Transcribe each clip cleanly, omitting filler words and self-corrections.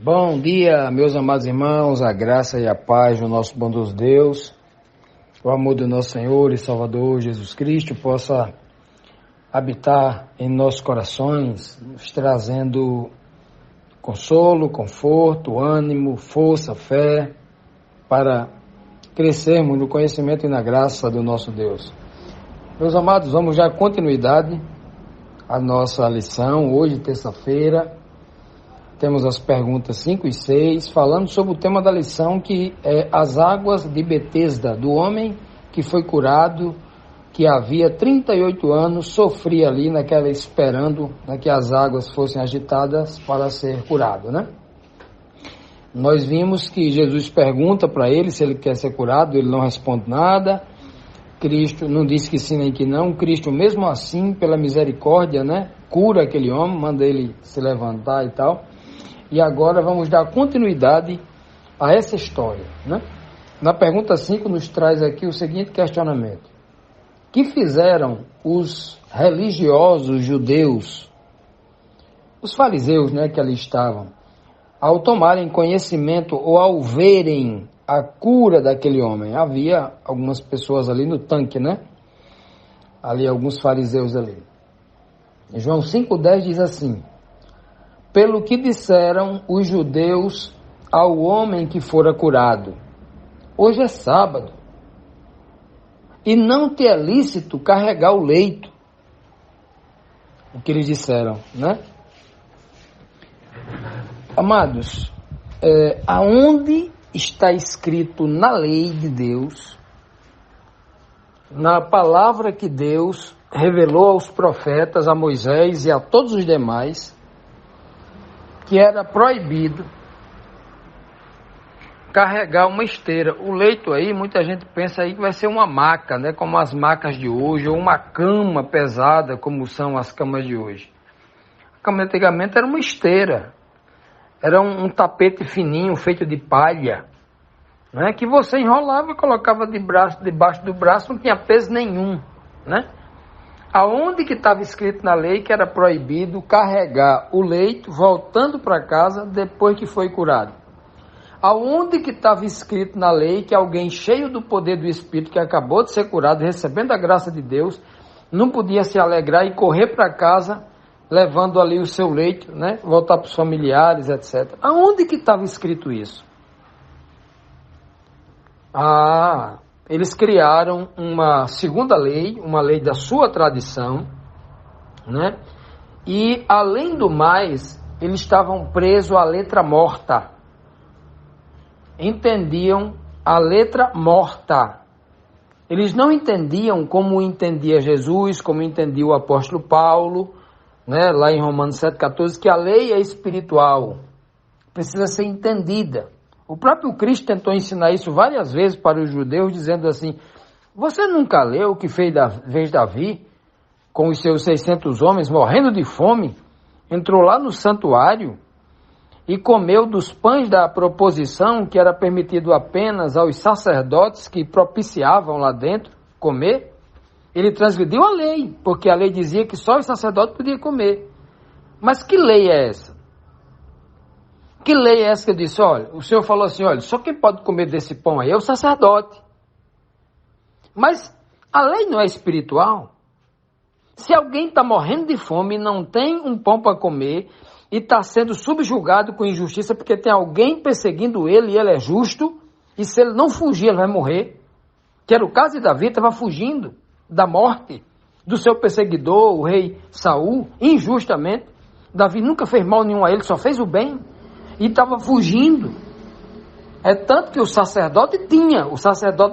Bom dia, meus amados irmãos, a graça e a paz do nosso bondoso Deus, o amor do nosso Senhor e Salvador Jesus Cristo possa habitar em nossos corações, nos trazendo consolo, conforto, ânimo, força, fé, para crescermos no conhecimento e na graça do nosso Deus. Meus amados, vamos dar continuidade à nossa lição, hoje, terça-feira. Temos as perguntas 5 e 6, falando sobre o tema da lição, que é as águas de Betesda, do homem que foi curado, que havia 38 anos, sofria ali esperando que as águas fossem agitadas para ser curado, né? Nós vimos que Jesus pergunta para ele se ele quer ser curado, ele não responde nada. Cristo não disse que sim nem que não. Cristo, mesmo assim, pela misericórdia, né, cura aquele homem, manda ele se levantar e tal. E agora vamos dar continuidade a essa história, né? Na pergunta 5 nos traz aqui o seguinte questionamento: que fizeram os religiosos judeus, os fariseus, né, que ali estavam, ao tomarem conhecimento ou ao verem a cura daquele homem? Havia algumas pessoas ali no tanque, né? Ali, alguns fariseus ali. João 5,10 diz assim: pelo que disseram os judeus ao homem que fora curado, hoje é sábado, e não te é lícito carregar o leito. O que eles disseram, né? Amados, aonde está escrito na lei de Deus, na palavra que Deus revelou aos profetas, a Moisés e a todos os demais, que era proibido carregar uma esteira? O leito aí, muita gente pensa aí que vai ser uma maca, né, como as macas de hoje, ou uma cama pesada, como são as camas de hoje. A cama antigamente era uma esteira, era um tapete fininho, feito de palha, né, que você enrolava e colocava debaixo do braço, não tinha peso nenhum, né? Aonde que estava escrito na lei que era proibido carregar o leito voltando para casa depois que foi curado? Aonde que estava escrito na lei que alguém cheio do poder do Espírito, que acabou de ser curado, recebendo a graça de Deus, não podia se alegrar e correr para casa levando ali o seu leito, né? Voltar para os familiares, etc. Aonde que estava escrito isso? Eles criaram uma segunda lei, uma lei da sua tradição, né? E, além do mais, eles estavam presos à letra morta. Entendiam a letra morta. Eles não entendiam como entendia Jesus, como entendia o apóstolo Paulo, né? Lá em Romanos 7,14, que a lei é espiritual, precisa ser entendida. O próprio Cristo tentou ensinar isso várias vezes para os judeus, dizendo assim: você nunca leu o que fez Davi com os seus 600 homens morrendo de fome? Entrou lá no santuário e comeu dos pães da proposição, que era permitido apenas aos sacerdotes que propiciavam lá dentro comer. Ele transgrediu a lei, porque a lei dizia que só os sacerdotes podiam comer. Mas que lei é essa? Que lei é essa que eu disse? Olha, o Senhor falou assim: olha, só quem pode comer desse pão aí é o sacerdote. Mas a lei não é espiritual? Se alguém está morrendo de fome e não tem um pão para comer e está sendo subjugado com injustiça porque tem alguém perseguindo ele e ele é justo, e se ele não fugir ele vai morrer, que era o caso de Davi, estava fugindo da morte do seu perseguidor, o rei Saul, injustamente. Davi nunca fez mal nenhum a ele, só fez o bem. E estava fugindo. É tanto que o sacerdote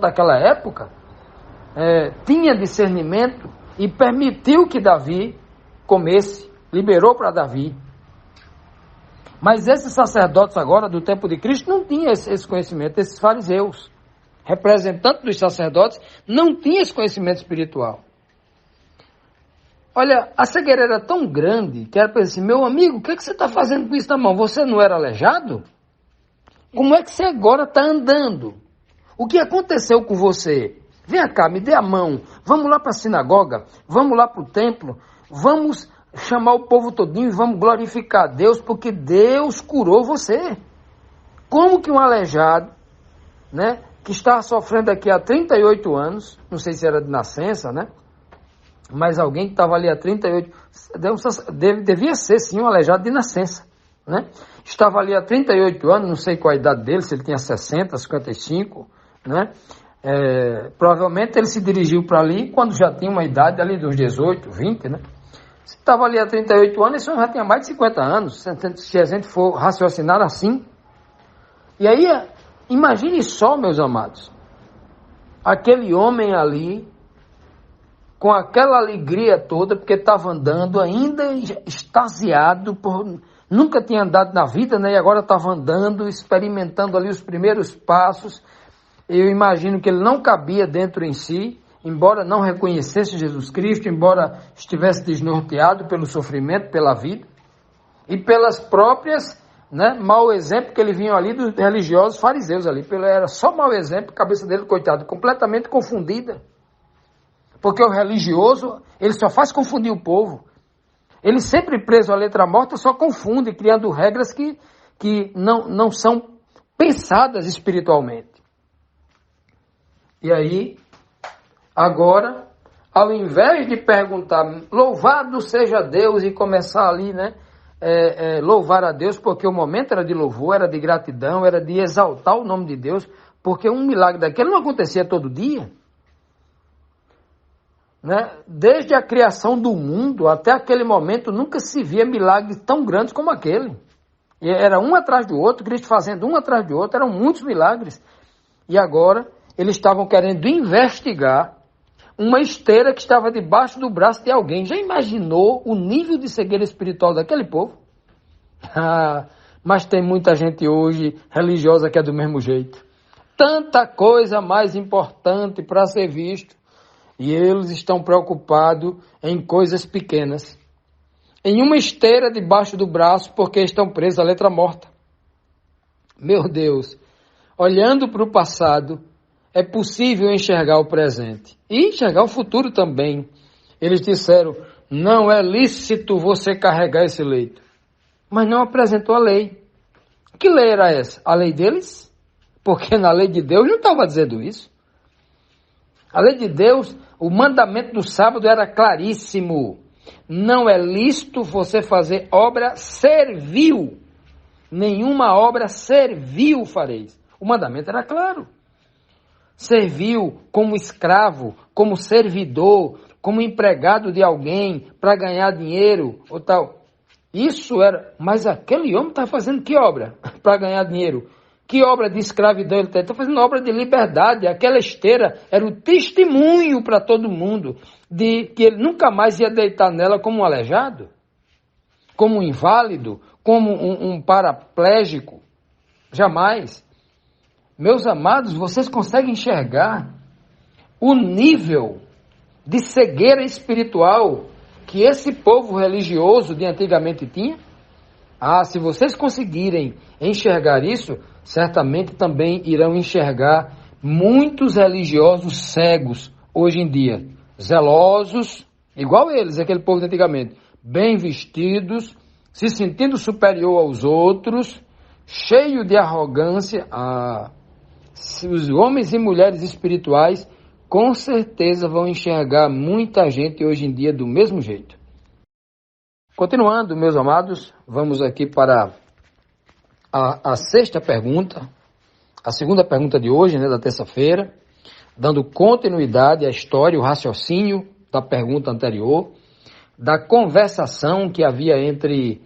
daquela época, tinha discernimento e permitiu que Davi comesse, liberou para Davi. Mas esses sacerdotes agora, do tempo de Cristo, não tinham esse conhecimento. Esses fariseus, representantes dos sacerdotes, não tinham esse conhecimento espiritual. Olha, a cegueira era tão grande que era para dizer assim: meu amigo, o que você está fazendo com isso na mão? Você não era aleijado? Como é que você agora está andando? O que aconteceu com você? Vem cá, me dê a mão, vamos lá para a sinagoga, vamos lá para o templo, vamos chamar o povo todinho e vamos glorificar a Deus, porque Deus curou você. Como que um aleijado, né, que está sofrendo aqui há 38 anos, não sei se era de nascença, né, mas alguém que estava ali há 38, devia ser sim um aleijado de nascença, né, estava ali há 38 anos, não sei qual a idade dele, se ele tinha 60, 55, né, provavelmente ele se dirigiu para ali quando já tinha uma idade ali dos 18, 20, né, se estava ali há 38 anos, esse já tinha mais de 50 anos, se a gente for raciocinar assim. E aí, imagine só, meus amados, aquele homem ali, com aquela alegria toda, porque estava andando ainda extasiado, nunca tinha andado na vida, né? E agora estava andando, experimentando ali os primeiros passos. Eu imagino que ele não cabia dentro em si, embora não reconhecesse Jesus Cristo, embora estivesse desnorteado pelo sofrimento, pela vida, e pelas próprias, né, mau exemplo que ele vinha ali dos religiosos fariseus ali, era só mau exemplo, a cabeça dele, coitado, completamente confundida, porque o religioso, ele só faz confundir o povo, ele sempre preso à letra morta, só confunde, criando regras que não são pensadas espiritualmente. E aí, agora, ao invés de perguntar, louvado seja Deus, e começar ali, né, louvar a Deus, porque o momento era de louvor, era de gratidão, era de exaltar o nome de Deus, porque um milagre daquele não acontecia todo dia, né? Desde a criação do mundo até aquele momento nunca se via milagres tão grandes como aquele, e era um atrás do outro, Cristo fazendo um atrás do outro, eram muitos milagres, e agora eles estavam querendo investigar uma esteira que estava debaixo do braço de alguém. Já imaginou o nível de cegueira espiritual daquele povo? Mas tem muita gente hoje religiosa que é do mesmo jeito. Tanta coisa mais importante para ser visto. E eles estão preocupados em coisas pequenas. Em uma esteira debaixo do braço porque estão presos à letra morta. Meu Deus, olhando para o passado, é possível enxergar o presente e enxergar o futuro também. Eles disseram, não é lícito você carregar esse leito. Mas não apresentou a lei. Que lei era essa? A lei deles? Porque na lei de Deus não estava dizendo isso. A lei de Deus, o mandamento do sábado era claríssimo. Não é lícito você fazer obra servil. Nenhuma obra servil fareis. O mandamento era claro. Serviu como escravo, como servidor, como empregado de alguém para ganhar dinheiro ou tal. Isso era, mas aquele homem está fazendo que obra para ganhar dinheiro? Que obra de escravidão ele está? Está fazendo obra de liberdade. Aquela esteira era o testemunho para todo mundo de que ele nunca mais ia deitar nela como um aleijado, como um inválido, como um paraplégico. Jamais. Meus amados, vocês conseguem enxergar o nível de cegueira espiritual que esse povo religioso de antigamente tinha? Se vocês conseguirem enxergar isso, certamente também irão enxergar muitos religiosos cegos hoje em dia, zelosos, igual eles, aquele povo de antigamente, bem vestidos, se sentindo superior aos outros, cheio de arrogância. Os homens e mulheres espirituais com certeza vão enxergar muita gente hoje em dia do mesmo jeito. Continuando, meus amados, vamos aqui para a sexta pergunta, a segunda pergunta de hoje, né, da terça-feira, dando continuidade à história, o raciocínio da pergunta anterior, da conversação que havia entre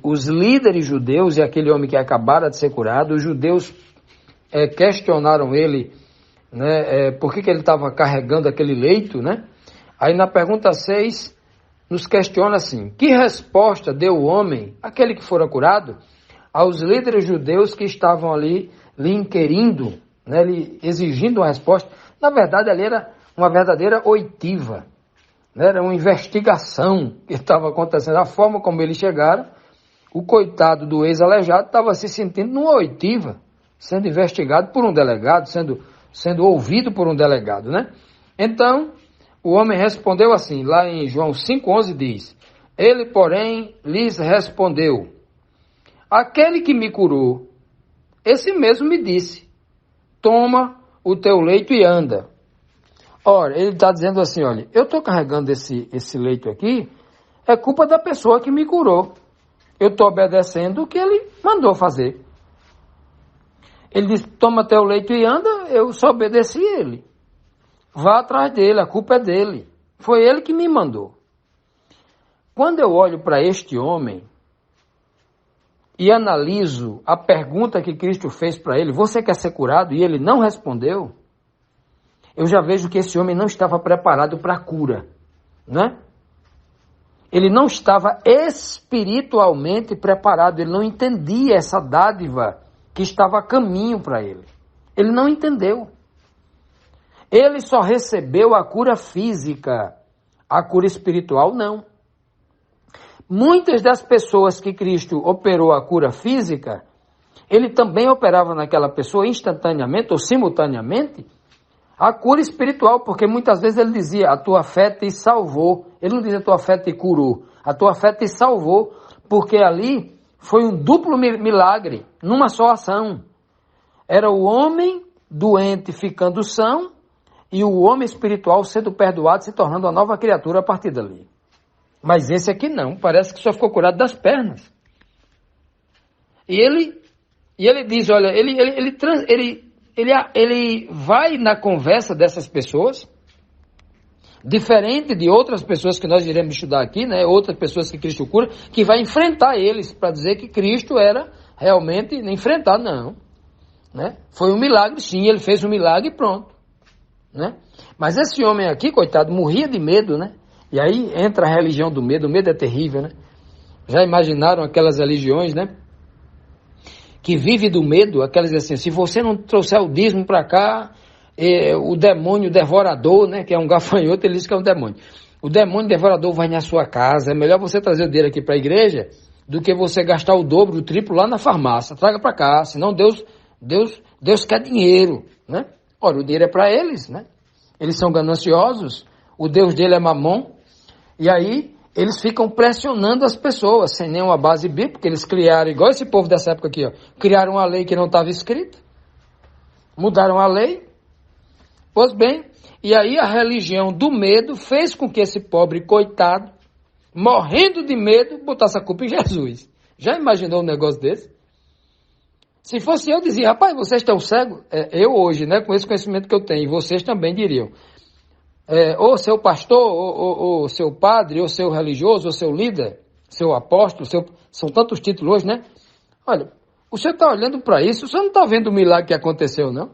os líderes judeus e aquele homem que acabara de ser curado. Os judeus questionaram ele, né, por que ele estava carregando aquele leito, né? Aí na pergunta 6, nos questiona assim, que resposta deu o homem, aquele que fora curado, aos líderes judeus que estavam ali lhe inquirindo, né, lhe exigindo uma resposta? Na verdade, ali era uma verdadeira oitiva, né, era uma investigação que estava acontecendo. A forma como eles chegaram, o coitado do ex-aleijado estava se sentindo numa oitiva, sendo investigado por um delegado, sendo ouvido por um delegado, né? Então, O homem respondeu assim, lá em João 5,11 diz: ele, porém, lhes respondeu: aquele que me curou, esse mesmo me disse: toma o teu leito e anda. Ora, ele está dizendo assim, olha, eu estou carregando esse leito aqui, é culpa da pessoa que me curou. Eu estou obedecendo o que ele mandou fazer. Ele disse, toma teu leito e anda, eu só obedeci ele. Vá atrás dele, a culpa é dele. Foi ele que me mandou. Quando eu olho para este homem e analiso a pergunta que Cristo fez para ele, você quer ser curado? E ele não respondeu, eu já vejo que esse homem não estava preparado para a cura, né? Ele não estava espiritualmente preparado, ele não entendia essa dádiva que estava a caminho para ele. Ele não entendeu. Ele só recebeu a cura física, a cura espiritual não. Muitas das pessoas que Cristo operou a cura física, ele também operava naquela pessoa instantaneamente ou simultaneamente a cura espiritual, porque muitas vezes ele dizia, a tua fé te salvou. Ele não dizia, a tua fé te curou. A tua fé te salvou, porque ali foi um duplo milagre, numa só ação. Era o homem doente ficando são e o homem espiritual sendo perdoado, se tornando uma nova criatura a partir dali. Mas esse aqui não, parece que só ficou curado das pernas. E ele diz, olha, ele vai na conversa dessas pessoas, diferente de outras pessoas que nós iremos estudar aqui, né? Outras pessoas que Cristo cura, que vai enfrentar eles, para dizer que Cristo era realmente enfrentar, não. Né? Foi um milagre, sim, ele fez um milagre e pronto. Né? Mas esse homem aqui, coitado, morria de medo, né? E aí entra a religião do medo, o medo é terrível, né? Já imaginaram aquelas religiões, né? Que vive do medo, aquelas assim, se você não trouxer o dízimo para cá, o demônio devorador, né? Que é um gafanhoto, ele diz que é um demônio. O demônio devorador vai na sua casa, é melhor você trazer o dinheiro aqui para a igreja do que você gastar o dobro, o triplo lá na farmácia. Traga para cá, senão Deus quer dinheiro, né? Ora, o dinheiro é para eles, né? Eles são gananciosos, o Deus dele é Mamon, e aí eles ficam pressionando as pessoas, sem nenhuma base bíblica, porque eles criaram, igual esse povo dessa época aqui, ó, criaram uma lei que não estava escrita, mudaram a lei, pois bem, e aí a religião do medo fez com que esse pobre coitado, morrendo de medo, botasse a culpa em Jesus. Já imaginou um negócio desse? Se fosse eu, dizia, rapaz, vocês estão cegos? Eu hoje, né, com esse conhecimento que eu tenho, vocês também diriam. Ou seu pastor, ou seu padre, ou seu religioso, ou seu líder, seu apóstolo, são tantos títulos hoje, né? Olha, o senhor está olhando para isso, o senhor não está vendo o milagre que aconteceu, não?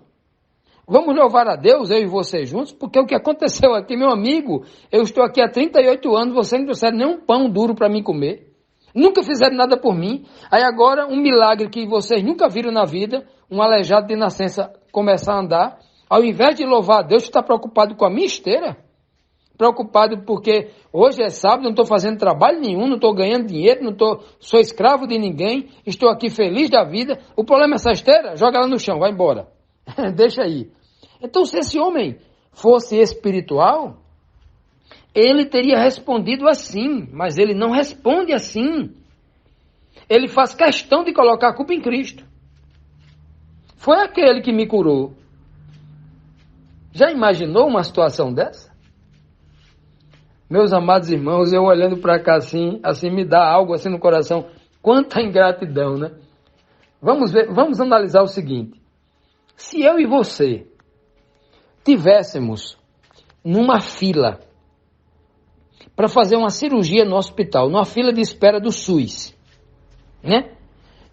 Vamos louvar a Deus, eu e você juntos, porque o que aconteceu aqui, meu amigo, eu estou aqui há 38 anos, vocês não trouxeram nenhum pão duro para mim comer. Nunca fizeram nada por mim. Aí agora, um milagre que vocês nunca viram na vida, um aleijado de nascença começar a andar, ao invés de louvar a Deus, está preocupado com a minha esteira. Preocupado porque hoje é sábado, não estou fazendo trabalho nenhum, não estou ganhando dinheiro, sou escravo de ninguém, estou aqui feliz da vida. O problema é essa esteira? Joga ela no chão, vai embora. Deixa aí. Então, se esse homem fosse espiritual, ele teria respondido assim, mas ele não responde assim. Ele faz questão de colocar a culpa em Cristo. Foi aquele que me curou. Já imaginou uma situação dessa? Meus amados irmãos, eu olhando para cá assim me dá algo assim no coração. Quanta ingratidão, né? Vamos analisar o seguinte. Se eu e você tivéssemos numa fila para fazer uma cirurgia no hospital, numa fila de espera do SUS, né?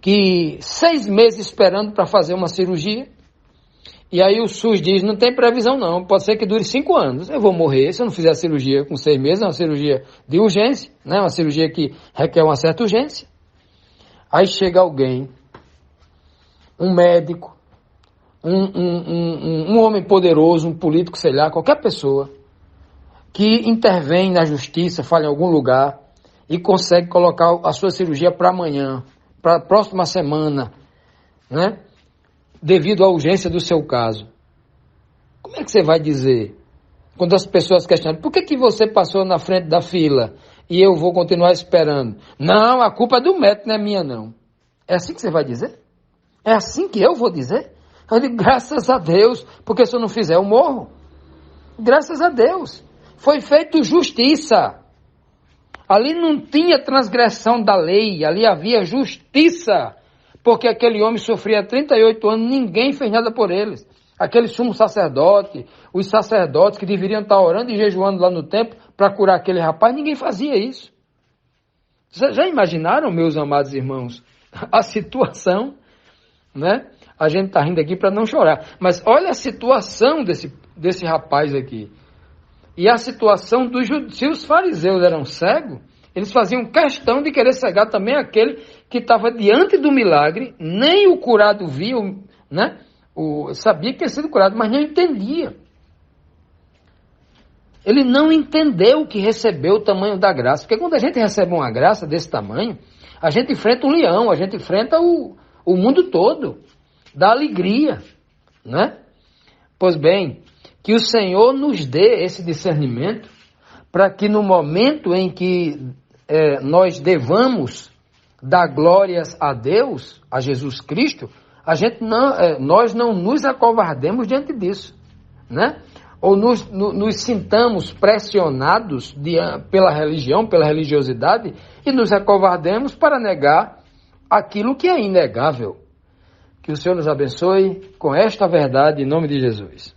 Que 6 meses esperando para fazer uma cirurgia, e aí o SUS diz, não tem previsão não, pode ser que dure 5 anos, eu vou morrer se eu não fizer a cirurgia com 6 meses, é uma cirurgia de urgência, né? Uma cirurgia que requer uma certa urgência. Aí chega alguém, um médico, um homem poderoso, um político, sei lá, qualquer pessoa, que intervém na justiça, fala em algum lugar, e consegue colocar a sua cirurgia para amanhã, para a próxima semana, né? Devido à urgência do seu caso. Como é que você vai dizer Quando as pessoas questionam, por que você passou na frente da fila e eu vou continuar esperando? Não, a culpa é do médico, não é minha não. É assim que você vai dizer? É assim que eu vou dizer? Eu digo, graças a Deus, porque se eu não fizer, eu morro. Graças a Deus. Foi feita justiça. Ali não tinha transgressão da lei, ali havia justiça. Porque aquele homem sofria 38 anos, ninguém fez nada por eles. Aquele sumo sacerdote, os sacerdotes que deveriam estar orando e jejuando lá no templo para curar aquele rapaz, ninguém fazia isso. Vocês já imaginaram, meus amados irmãos, a situação, né? A gente está rindo aqui para não chorar. Mas olha a situação desse rapaz aqui. E a situação dos judeus. Se os fariseus eram cegos, eles faziam questão de querer cegar também aquele que estava diante do milagre, nem o curado via, né? Sabia que tinha sido curado, mas não entendia. Ele não entendeu que recebeu o tamanho da graça. Porque quando a gente recebe uma graça desse tamanho, a gente enfrenta um leão, a gente enfrenta o mundo todo. Dá alegria, né? Pois bem, que o Senhor nos dê esse discernimento para que no momento em que nós devamos dar glórias a Deus, a Jesus Cristo, nós não nos acovardemos diante disso, né? Ou nos sintamos pressionados pela religião, pela religiosidade, e nos acovardemos para negar aquilo que é inegável. Que o Senhor nos abençoe com esta verdade, em nome de Jesus.